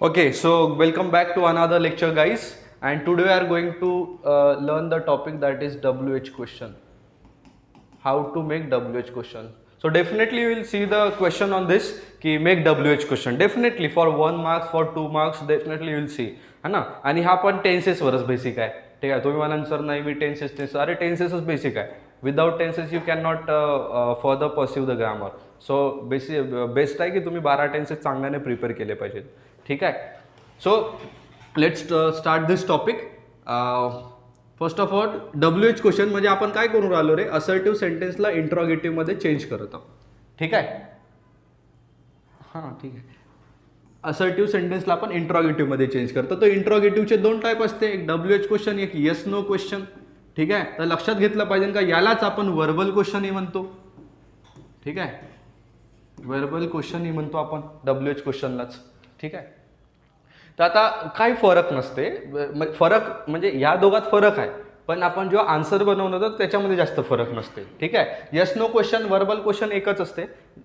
Okay, so welcome back to another lecture, guys. And today we are going to learn the topic that is WH question. How to make WH question. So definitely you will see the question on this कि make WH question. Definitely for 1 marks, for 2 marks, definitely you will see, है ना. आणि हा पण tenses वरच basic आहे. ठीक आहे. तुम्ही म्हणाल सर नाही मी टेन्सेस अरे टेन्सेसच बेसिक आहे. Without tenses you can not further pursue the grammar. So best आहे की तुम्ही 12 टेन्सेस चांगल्याने प्रिपेअर केले पाहिजेत. ठीक आहे. So let's start this topic. First of all WH question म्हणजे आपण काय करून राहिलो रे, असर्टिव्ह सेंटेन्सला इंट्रॉगेटिव्ह मध्ये चेंज करत आहोत. ठीक आहे. हां ठीक आहे. असर्टिव्ह सेंटेन्सला आपण इंट्रॉगेटिव्ह मध्ये चेंज करतो. तर इंट्रॉगेटिव्हचे दोन टाईप असते, एक WH क्वेश्चन, एक येस नो क्वेश्चन. ठीक आहे. तर लक्षात घेतलं पाहिजे का यालाच आपण वर्बल क्वेश्चन ही म्हणतो. ठीक आहे. वर्बल क्वेश्चन ही म्हणतो आपण WH क्वेश्चनलाच. ठीक आहे. तर आता काही फरक नसते, फरक म्हणजे या दोघात फरक आहे, पण आपण जेव्हा आन्सर बनवलं तर त्याच्यामध्ये जास्त फरक नसते. ठीक आहे. Yes no question verbal question एकच असते,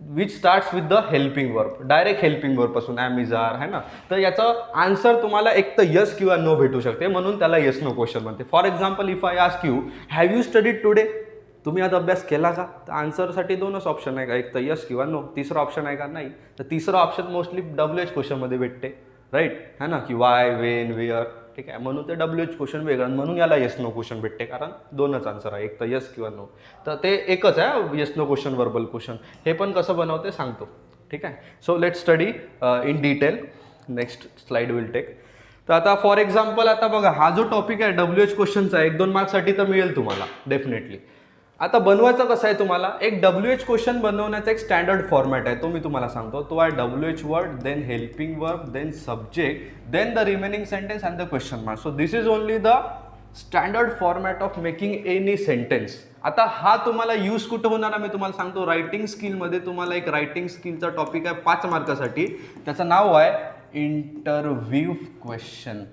which starts with the helping verb, direct helping verb पासून ॲम इज आर आहे ना. तर याचं आन्सर तुम्हाला एक तर यस किंवा नो भेटू शकते, म्हणून त्याला येस नो क्वेश्चन म्हणते. For example if I ask you have you studied today, तुम्ही आज अभ्यास केला का, तर आन्सरसाठी दोनच ऑप्शन आहे का, एक तर यस किंवा नो. तिसरा ऑप्शन आहे का, नाही. तर तिसरा ऑप्शन मोस्टली WH क्वेश्चनमध्ये भेटते, राईट है ना, की वाय वेन वेअर. ठीक आहे. म्हणून ते WH क्वेश्चन वेगळं, म्हणून याला येस नो क्वेश्चन भेटते, कारण दोनच आन्सर आहे, एक तर यस किंवा नो. तर ते एकच आहे yes no question verbal question. हे पण कसं बनवते सांगतो. ठीक आहे. So let study in detail. Next slide will take. तर आता फॉर एक्झाम्पल आता बघा, हा जो टॉपिक आहे WH क्वेश्चनचा 1-2 मार्क्ससाठी तर मिळेल तुम्हाला डेफिनेटली. आता बनवायचं कसं आहे, तुम्हाला एक WH क्वेश्चन बनवण्याचा एक स्टँडर्ड फॉर्मॅट आहे, तो मी तुम्हाला सांगतो. तो आहे WH word, then helping verb, then subject, then the remaining sentence and the question mark. So this is only the standard format of making any sentence. आता हा तुम्हाला यूज कुठं होणार मी तुम्हाला सांगतो. रायटिंग स्किलमध्ये तुम्हाला एक रायटिंग स्किलचा टॉपिक आहे 5 मार्कासाठी, त्याचं नाव आहे इंटरव्ह्यू क्वेश्चन.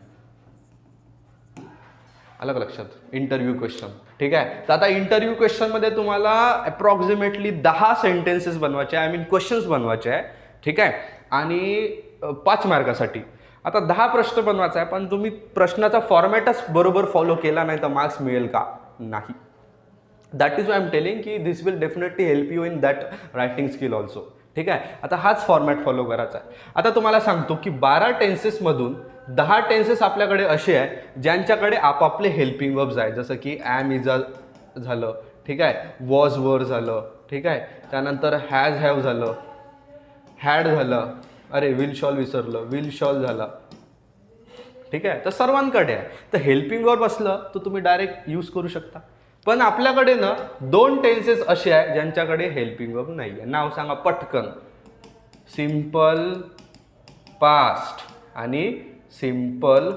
अलग लक्षात, इंटरव्ह्यू क्वेश्चन. ठीक आहे. तर आता इंटरव्ह्यू क्वेश्चनमध्ये तुम्हाला अप्रॉक्सिमेटली 10 सेंटेन्सेस बनवायचे आहे, आय मीन क्वेश्चन्स बनवायचे आहे. ठीक आहे. आणि 5 मार्कासाठी. आता 10 प्रश्न बनवायचा आहे, पण तुम्ही प्रश्नाचा फॉर्मॅटच बरोबर फॉलो केला नाही तर मार्क्स मिळेल का, नाही. That is why I am telling की this will definitely help you in that writing skill also. ठीक आहे. आता हाच फॉर्मॅट फॉलो करायचा आहे. आता तुम्हाला सांगतो की 12 टेन्सेसमधून 10 टेन्सेस आपल्याकडे असे आहे ज्यांच्याकडे आपापले हेल्पिंग वर्ब्स आहे, जसं की ॲम इज झालं. ठीक आहे. वॉज वर झालं. ठीक आहे. त्यानंतर हॅज हॅव झालं, हॅड झालं, अरे विल शॉल विसरलं, विल शॉल झालं. ठीक आहे. तर सर्वांकडे आहे. तर हेल्पिंग वर्ब असलं तर तुम्ही डायरेक्ट यूज करू शकता. पण आपल्याकडे ना 2 टेन्सेस असे आहे ज्यांच्याकडे हेल्पिंग वर्ब नाही आहे. नाव सांगा पटकन. सिम्पल पास्ट आणि सिम्पल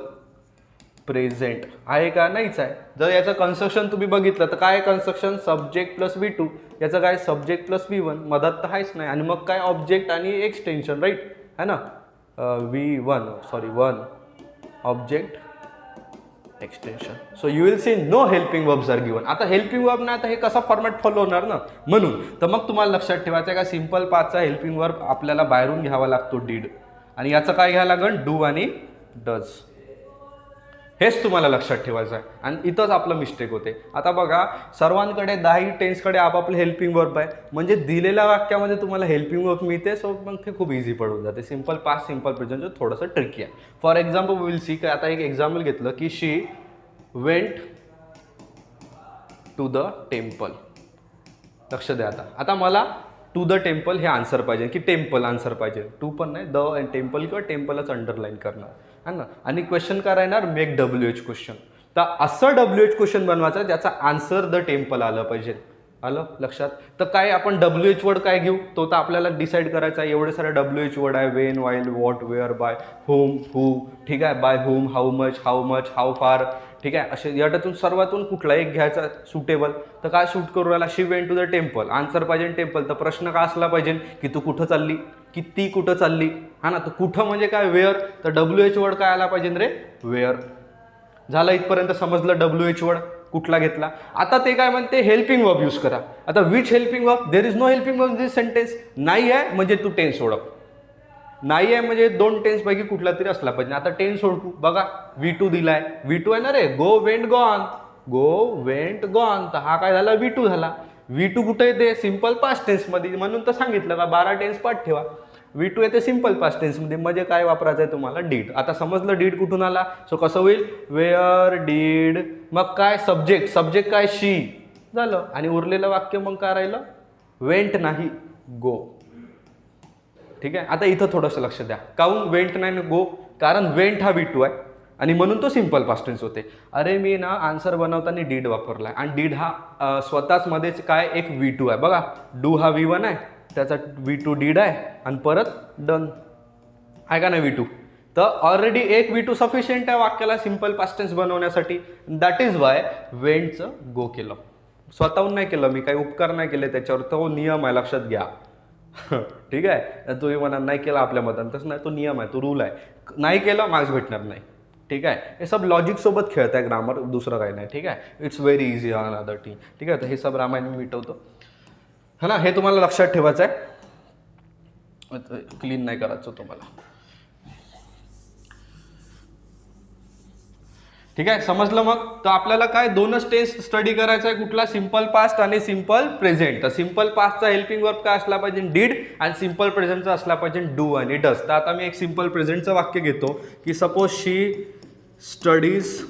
प्रेझेंट आहे का, नाहीच आहे. जर याचं कन्स्ट्रक्शन तुम्ही बघितलं तर काय कन्स्ट्रक्शन, सब्जेक्ट प्लस V2. याचं काय सब्जेक्ट प्लस V1, मधात तर आहेच नाही. आणि मग काय ऑब्जेक्ट आणि एक्सटेन्शन, राईट है ना. One object extension. So you will see no helping verbs are given. आता हेल्पिंग वर्ब नाही, आता हे कसा फॉर्मॅट फॉलो होणार ना, म्हणून. तर मग तुम्हाला लक्षात ठेवायचं आहे का सिम्पल पाचचा हेल्पिंग वर्ब आपल्याला बाहेरून घ्यावा लागतो डीड, आणि याचं काय घ्यायला लागेल डू आणि डज. हेच तुम्हाला लक्षात ठेवायचं आहे, आणि इथंच आपलं मिस्टेक होते. आता बघा सर्वांकडे 10 टेन्सकडे आपापले हेल्पिंग वर्ब आहे, म्हणजे दिलेल्या वाक्यामध्ये तुम्हाला हेल्पिंग वर्ब मिळते. सो मग ते खूप इझी पडून जाते. सिम्पल पास्ट सिम्पल प्रेझेंट थोडंसं ट्रिकी आहे. फॉर एक्झाम्पल विल सी, आता एक एक्झाम्पल घेतलं की शी वेंट टू द टेम्पल. लक्ष द्या. आता मला टू द टेम्पल हे आन्सर पाहिजे की टेम्पल आन्सर पाहिजे, टू पण नाही, द अँड टेम्पल किंवा टेम्पलच अंडरलाईन करणार है ना. आणि क्वेश्चन काय राहणार, मेक WH क्वेश्चन. तर असं WH क्वेश्चन बनवायचं ज्याचा आन्सर द टेम्पल आलं पाहिजे. आलं लक्षात. तर काय आपण WH वर्ड काय घेऊ, तो तर आपल्याला डिसाईड करायचा आहे. एवढे सारे WH वर्ड आहे, when, while, what, where, why, whom, who. ठीक आहे. Why whom, how much, how far. ठीक आहे. असे याच्यातून सर्वातून कुठला एक घ्यायचा सुटेबल. तर काय सूट करू राहिला, she went to the temple, answer पाहिजे टेम्पल. तर प्रश्न काय असला पाहिजे की तू कुठं चालली, की ती कुठं चालली, हा ना. तर कुठं म्हणजे काय, वेअर. तर WH वर्ड काय आला पाहिजे रे, वेअर. झालं इथपर्यंत समजलं WH वर्ड कुठला घेतला. आता ते काय म्हणते हेल्पिंग वर्ब यूज करा. आता which helping verb, there is no helping verb this sentence. नाही आहे म्हणजे तू टेन्स ओळख. नाही आहे म्हणजे दोन टेन्स पैकी कुठला तरी असला पाहिजे. आता टेन्स ओळखू बघा, V2 दिलाय, V2 आहे ना रे, go went gone, go went gone, तर हा काय झाला V2 झाला. V2 कुठे येते सिम्पल पास्ट टेन्स मध्ये, म्हणून तर सांगितलं का 12 टेन्स पाठ ठेवा. V2 येते सिम्पल पास्ट टेन्स मध्ये, म्हणजे काय वापरायचं आहे तुम्हाला, डीड. आता समजलं डीड कुठून आला. सो कसं होईल, वेअर डीड, मग काय सब्जेक्ट, सब्जेक्ट काय शी झालं, आणि उरलेलं वाक्य मग काय राहिलं, वेंट नाही गो. ठीक आहे. आता इथं थोडंसं लक्ष द्या, काहून वेंट नाही गो, कारण वेंट हा V2 आहे आणि म्हणून तो सिम्पल पास्ट टेन्स होते. अरे मी ना आन्सर बनवताना डीड वापरलाय, आणि डीड हा स्वतःच मध्येच काय एक V2 आहे बघा. डू हा V1 आहे, त्याचा V2 डीड आहे, आणि परत डन आहे का नाही V2. तर ऑलरेडी एक V2 सफिशियंट आहे वाक्याला सिम्पल पास्ट टेन्स बनवण्यासाठी. दॅट इज वाय वेंटचं गो केलं, स्वतःहून नाही केलं मी, काही उपकार नाही केले त्याच्यावर, तो नियम आहे, लक्षात घ्या. ठीक आहे. तुम्ही म्हणा नाही केला आपल्या मतान, तसं नाही, तो नियम आहे, तो रूल आहे. नाही केलं मार्क्स भेटणार नाही. ठीक आहे. हे सब लॉजिक सोबत खेळत आहे, ग्रामर, दुसरं काही नाही. ठीक आहे. It's very easy on other team. ठीक आहे. तर हे सब रामायण मी मिटवतो, है ना, हे तुम्हाला लक्षात ठेवायचं आहे. क्लीन नाही करायचं तुम्हाला. ठीक आहे. समजलं. मग तर आपल्याला काय दोनच टेन्स स्टडी करायचा आहे, कुठला, सिम्पल पास्ट आणि सिम्पल प्रेझेंट. तर सिम्पल पास्टचा हेल्पिंग वर्ब काय असला पाहिजे, डीड, आणि सिम्पल प्रेझेंटचा असला पाहिजे डू आणि डस. तर आता मी एक सिम्पल प्रेझेंटचं वाक्य घेतो की सपोज शी स्टडीज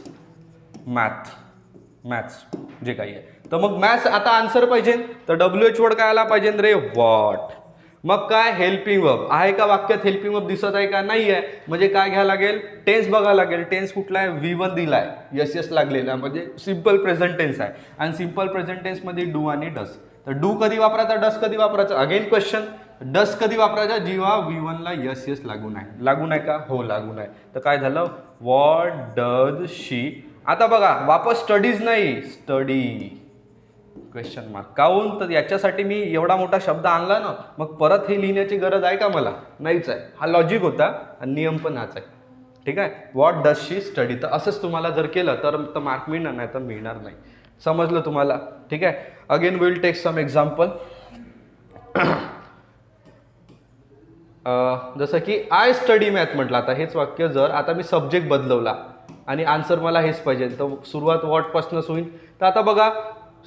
मॅथ्स जे काही आहे. तर मग मॅथ्स आता आन्सर पाहिजे, तर WH वर्ड काय आला पाहिजे रे, वॉट. मग काय हेल्पिंग वर्ब आहे का वाक्यात, हेल्पिंग वर्ब दिसत आहे का, नाही आहे, म्हणजे काय घ्यायला लागेल, टेन्स बघायला लागेल. टेन्स कुठला आहे, V1 दिलाय, यस लागलेला, म्हणजे सिम्पल प्रेझेंट टेन्स आहे, आणि सिम्पल प्रेझेंट टेन्स मध्ये डू आणि डस. तर डू कधी वापरायचा, डस कधी वापरायचा, अगेन क्वेश्चन. डस कधी वापरायचा, जेव्हा V1 ला यस लागू नाही. लागू नाही का, हो लागू नाही. तर काय झालं, व्हॉट डज शी. आता बघा वापस स्टडीज नाही, स्टडी क्वेश्चन मार्क. काहून, तर याच्यासाठी मी एवढा मोठा शब्द आणला ना, मग परत हे लिहिण्याची गरज आहे का मला, नाहीच आहे. हा लॉजिक होता आणि नियम पण हाच आहे. ठीक आहे. What does she study. तर असंच तुम्हाला जर केलं तर मार्क मिळणार, नाही तर मिळणार नाही. समजलं तुम्हाला. ठीक आहे. Again will take some example. जसं की आय स्टडी मॅथ म्हटलं. आता हेच वाक्य जर आता मी सब्जेक्ट बदलवला आणि आन्सर मला हेच पाहिजे, तर सुरुवात वॉटपासूनच होईल. तर आता बघा,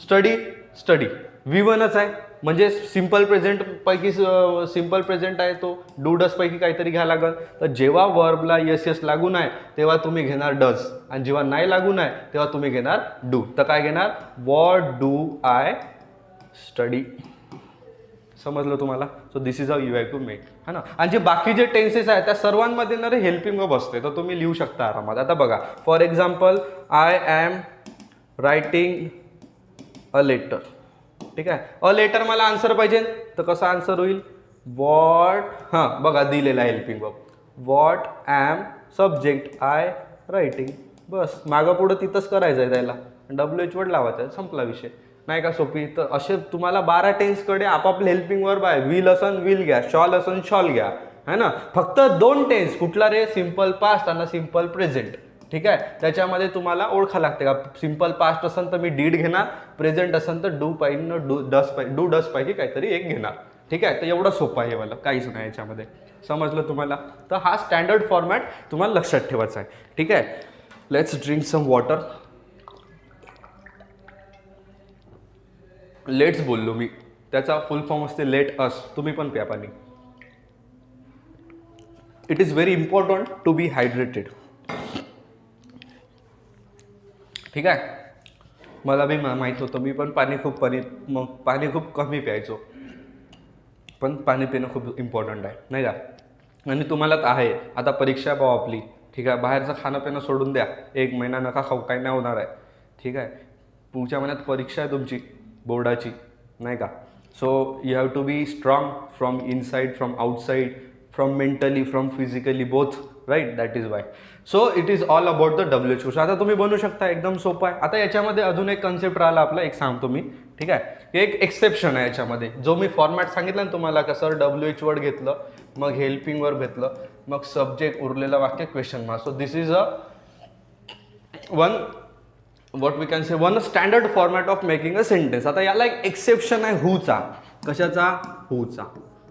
स्टडी V1च आहे, म्हणजे सिम्पल प्रेझेंट पैकी सिम्पल प्रेझेंट आहे, तो डू डस पैकी काहीतरी घ्यायला लागेल. तर जेव्हा वर्बला यस लागू नाही तेव्हा तुम्ही घेणार डज, आणि जेव्हा नाही लागू नाही तेव्हा तुम्ही घेणार डू. तर काय घेणार, व्हॉट डू आय स्टडी. समजलं तुम्हाला. So this is how you have to make, है ना. आणि जे बाकी जे टेन्सेस आहेत त्या सर्वांमध्ये ना रे हेल्पिंग वर्ब असते, तर तुम्ही लिहू शकता आरामात. आता बघा, for example, I am writing a letter. ठीक आहे. अ लेटर मला आन्सर पाहिजे, तर कसं आन्सर होईल, व्हॉट, हां बघा दिलेला helping verb, what am subject I writing. बस मागं पुढं तिथंच करायचं आहे, त्याला WH वर्ड लावायचं आहे, संपला विषय. नाही का सोपी. तर असे तुम्हाला 12 टेन्सकडे आपापले हेल्पिंग वर्ब आहे. विल असन विल घ्या, शॉल असन शॉल घ्या, है ना. फक्त 2 टेन्स, कुठला रे, सिम्पल पास्ट आणि सिम्पल प्रेझेंट. ठीक आहे. त्याच्यामध्ये तुम्हाला ओळखा लागते का, सिम्पल पास्ट असेल तर मी डीड घेणार, प्रेझेंट असेल तर डू पाहिजे, डू डस पाहिजे काहीतरी एक घेणार. ठीक आहे. तर एवढं सोपं आहे मला, काहीच नाही याच्यामध्ये. समजलं तुम्हाला. तर हा स्टँडर्ड फॉर्मॅट तुम्हाला लक्षात ठेवायचा आहे. ठीक आहे. Let's drink some water. Let's बोललो मी, त्याचा फुल फॉर्म असते लेट अस. तुम्ही पण प्या पाणी. It is very important to be hydrated. ठीक आहे. मला बी माहीत होतं, मी पण पाणी खूप कमी प्यायचो, पण पाणी पिणं खूप इम्पॉर्टंट आहे, नाही का. आणि तुम्हाला तर आहे, आता परीक्षा पाहू आपली. ठीक आहे. बाहेरचं खाणं पिणं सोडून द्या, 1 महिना नका खाऊ, काही नाही होणार आहे. ठीक आहे. पुढच्या महिन्यात परीक्षा आहे तुमची बोर्डाची, नाही का. So you have to be strong from inside, from outside, from mentally, from physically, both, right. That is why. So it is all about the WH question. आता तुम्ही बनवू शकता, एकदम सोपं आहे. आता याच्यामध्ये अजून एक कन्सेप्ट राहिला आपला, एक सांगतो मी. ठीक आहे. एक एक्सेप्शन आहे याच्यामध्ये, जो मी फॉर्मॅट सांगितलं ना तुम्हाला, का सर WH वर्ड घेतलं, मग हेल्पिंग वर्ब घेतलं, मग सब्जेक्ट, उरलेला वाक्य question mark. So this is a what we can say one standard format of making a sentence. आता याला एक एक्सेप्शन आहे हूचा. कशाचा, हूचा.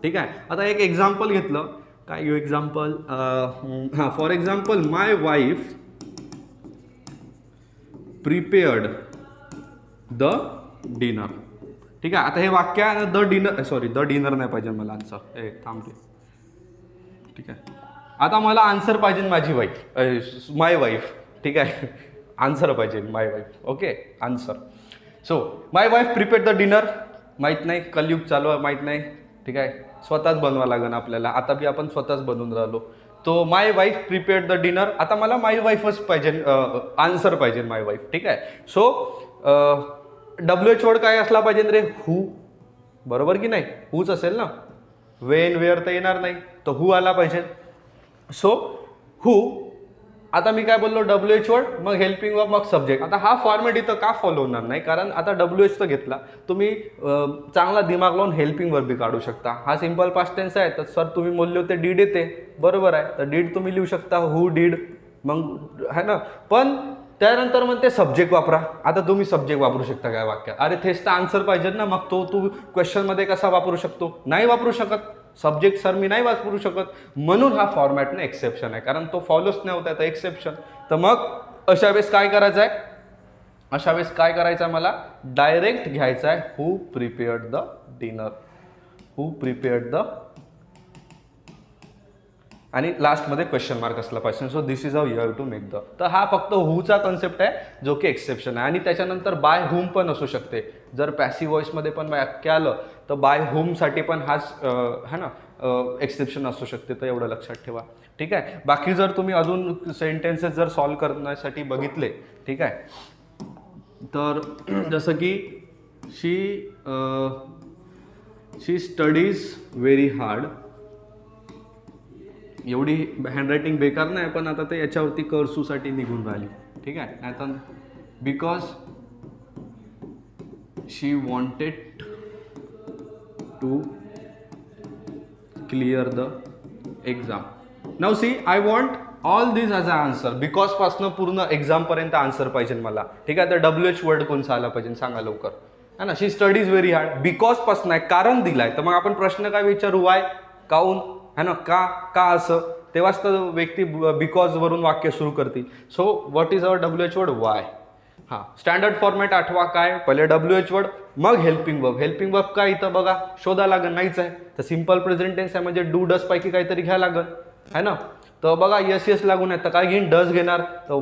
ठीक आहे. आता एक एक्झाम्पल घेतलं काय घेऊ एक्झाम्पल, हां for example my wife prepared the dinner. ठीक आहे, आता हे वाक्य आहे ना, the dinner, sorry the dinner नाही पाहिजे मला आन्सर, थांबते. ठीक आहे, आता मला आन्सर पाहिजे माझी वाईफ, माय वाईफ. ठीक आहे, आन्सर पाहिजे my wife. Okay, answer. So my wife prepared the dinner, माहीत नाही, कलयुग चालू आहे, माहीत नाही. ठीक आहे, स्वतःच बनवा लागेल आपल्याला, आता बी आपण स्वतःच बनवून राहिलो. तो माय वाईफ प्रिपेअर्ड द डिनर, आता मला माय वाईफच पाहिजे, आन्सर पाहिजे माय वाईफ. ठीक आहे, सो WH वर्ड काय असला पाहिजे रे, हू. बरोबर की नाही, हूच असेल ना, वेन वेअर तर येणार नाही, तर हू आला पाहिजे. सो हू, आता मी काय बोललो, WH वर्ड, मग हेल्पिंग वर्ब, मग सब्जेक्ट. आता हा फॉर्मॅट इथं का फॉलो होणार नाही, कारण आता WH तर घेतला, तुम्ही चांगला दिमाग लावून हेल्पिंग वर्ब बी काढू शकता. हा सिंपल पास्ट टेन्स आहे, तर सर तुम्ही बोलले होते डीड येते, बरोबर आहे, तर डीड तुम्ही लिहू शकता, हू डीड, मग है ना. पण त्यानंतर मग ते सब्जेक्ट वापरा. आता तुम्ही सब्जेक्ट वापरू शकता काय वाक्यात, अरे तेच तर आन्सर पाहिजे ना, मग तो तू क्वेश्चनमध्ये कसा वापरू शकतो, नाही वापरू शकत. सब्जेक्ट सर मी नाही वापरू शकत, म्हणून हा फॉर्मॅटने एक्सेप्शन आहे, कारण तो फॉलोच नाही होत आहे, तर एक्सेप्शन. तर मग अशा वेळेस काय करायचं आहे, अशा वेळेस काय करायचं आहे, मला डायरेक्ट घ्यायचं आहे who prepared the dinner, who prepared the, आणि लास्टमध्ये क्वेश्चन मार्क असला पाहिजे. So this is how you have to make the. तर हा फक्त हूचा कन्सेप्ट आहे, जो की एक्सेप्शन आहे. आणि त्याच्यानंतर बाय हुम पण असू शकते, जर पॅसिव्ह व्हॉइसमध्ये पण वाक्य आलं तर बाय हुमसाठी पण हाच है ना एक्सेप्शन असू शकते, तर एवढं लक्षात ठेवा. ठीक आहे, बाकी जर तुम्ही अजून सेंटेन्सेस जर सॉल्व करण्यासाठी बघितले, ठीक आहे, तर जसं की शी स्टडीज व्हेरी हार्ड, एवढी हँडरायटिंग बेकार नाही, पण आता ते याच्यावरती कर्सूसाठी निघून राहिली. ठीक आहे, आता because she wanted to clear the exam. Now see, I want all this as a answer. Because पासनं पूर्ण एक्झामपर्यंत आन्सर पाहिजे मला. ठीक आहे, तर WH वर्ड कोणचा आला पाहिजे सांगा लवकर, है ना. शी स्टडीज व्हेरी हार्ड, बिकॉज पासून आहे, कारण दिलाय, तर मग आपण प्रश्न काय विचारू, वाय, काऊन, है ना, का असं, तेव्हाच तर व्यक्ती बिकॉज वरून वाक्य सुरू करतील. So what is our WH word, Y. हां, स्टँडर्ड फॉर्मॅट आठवा काय, पहिले WH वर्ड, मग हेल्पिंग वर्ब. हेल्पिंग वर्ब काय इथं बघा, शोधा लागेल, नाहीच आहे, तर सिम्पल प्रेझेंट टेन्स आहे, म्हणजे डू डस पैकी काहीतरी घ्या लागेल, है ना. तर बघा यस लागून आहे, तर काय घेईन, डस घेणार, तर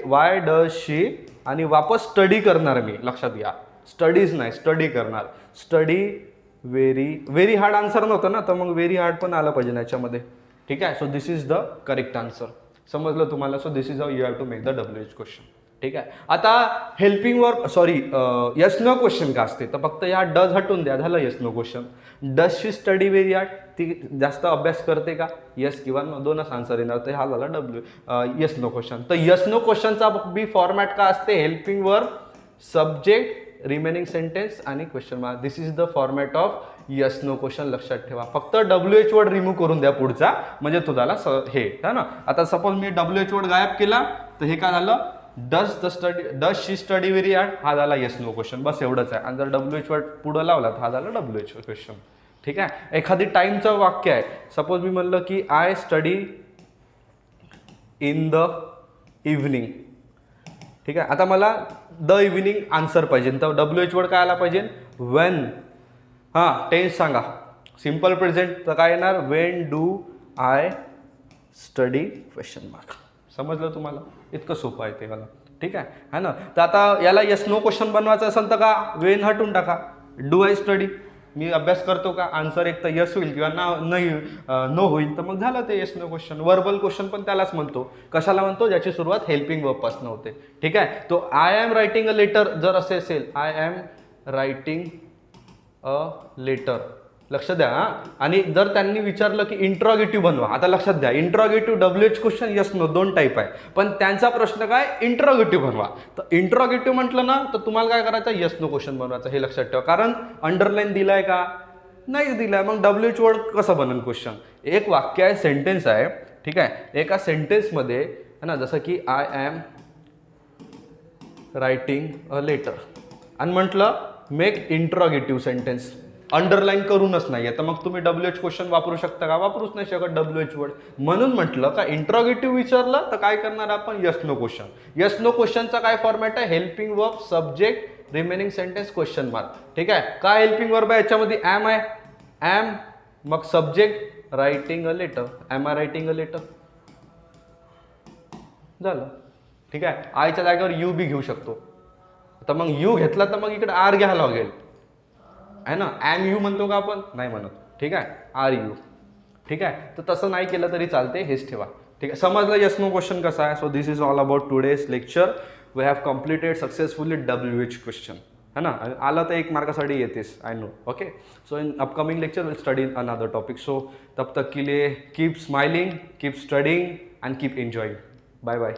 वाय डज शी, आणि वापस स्टडी करणार मी, लक्षात घ्या, स्टडीज नाही, स्टडी करणार, स्टडी व्हेरी हार्ड आन्सर नव्हतं ना, तर मग व्हेरी हार्ड पण आलं पाहिजे याच्यामध्ये. ठीक आहे, so this is the correct answer. समजलं तुम्हाला. So this is how you have to make the WH question. ठीक आहे, आता helping verb, sorry yes no question का असते, तर फक्त या डज हटून द्या, झालं yes no question. Does she study very hard, ती जास्त अभ्यास करते का, यस किंवा नो, दोनच आन्सर येणार, तर हा झाला यस नो क्वेश्चन. तर यस नो क्वेश्चनचा बी फॉर्मॅट का असते, helping verb, subject, remaining sentence आणि question mark. This is the format of yes no question, लक्षात ठेवा. फक्त WH वर्ड रिमूव्ह करून द्या पुढचा, म्हणजे तुम्हाला हे है ना. आता सपोज मी WH वर्ड गायब केला, तर हे काय झालं, does she study very hard, हा झाला यस नो क्वेश्चन, बस एवढंच आहे. आणि जर WH वर्ड पुढं लावला तर हा झाला WH क्वेश्चन. ठीक आहे, एखादी टाईमचं वाक्य आहे, सपोज मी म्हणलं की I study in the evening. ठीक आहे, आता मला द इव्हनिंग आन्सर पाहिजे, तर WH वर्ड काय आला पाहिजे, वेन. हां, टेन्स सांगा, सिम्पल प्रेझेंट, तर काय येणार, Wien do I study question mark. समजलं तुम्हाला, इतकं सोपं आहे ते मला. ठीक आहे ना. तर आता याला यस नो क्वेश्चन बनवायचं असेल तर का वेन हटून टाका, डू आय स्टडी, मी अभ्यास करतो का, आन्सर एक तर यस होईल किंवा नो होईल, तर मग झालं ते yes no question. Verbal question पण त्यालाच म्हणतो. कशाला म्हणतो, ज्याची सुरुवात हेल्पिंग वर्ब पासून होते. ठीक आहे, तो I am writing a letter जर असे असेल, I am writing a letter, लक्ष द्या. आणि जर त्यांनी विचारलं की इंट्रॉगेटिव्ह बनवा, आता लक्षात द्या, interrogative WH question yes no दोन टाईप आहे, पण त्यांचा प्रश्न काय, इंट्रॉगेटिव्ह बनवा. तर इंट्रॉगेटिव्ह म्हटलं ना, तर तुम्हाला काय करायचं, यस नो क्वेश्चन बनवायचं, हे लक्षात ठेवा. कारण अंडरलाईन दिलाय का, नाही दिलाय, मग WH वर्ड कसं बनेल क्वेश्चन. एक वाक्य आहे, सेंटेन्स आहे. ठीक आहे, एका सेंटेन्समध्ये है ना, जसं की I am writing a letter, आणि म्हटलं मेक इंट्रॉगेटिव्ह सेंटेन्स, अंडरलाईन करूनच नाही तर मग तुम्ही डब्ल्यू एच क्वेश्चन वापरू शकता का? वापरूच नाही शकत डब्ल्यू एच वर्ड. म्हणून म्हटलं का इंट्रॉगेटिव्ह विचारलं तर काय करणार आपण? Yes no question. Yes no क्वेश्चनचा काय फॉर्मॅट आहे? Helping verb, subject, remaining sentence, question mark. ठीक आहे. काय हेल्पिंग वर्ब आहे याच्यामध्ये? ॲम आहे, ॲम, मग subject, writing a letter. Am I writing a letter. झालं. ठीक आहे. आयच्या जागेवर यू बी घेऊ शकतो. तर मग यू घेतला तर मग इकडे आर घ्यायला लागेल आहे ना. ॲम यू म्हणतो का आपण? नाही म्हणत. ठीक आहे. Are you. ठीक आहे. तर तसं नाही केलं तरी चालते, हेच ठेवा. ठीक आहे. समजलं यस नो क्वेश्चन कसा आहे? So this is all about today's lecture. We have completed successfully W H question है ना. आला तर 1 मार्कासाठी येतेस, I know. Okay. So in upcoming lecture will study in another topic. So तब तक के लिए keep smiling, keep studying and keep enjoying. Bye bye.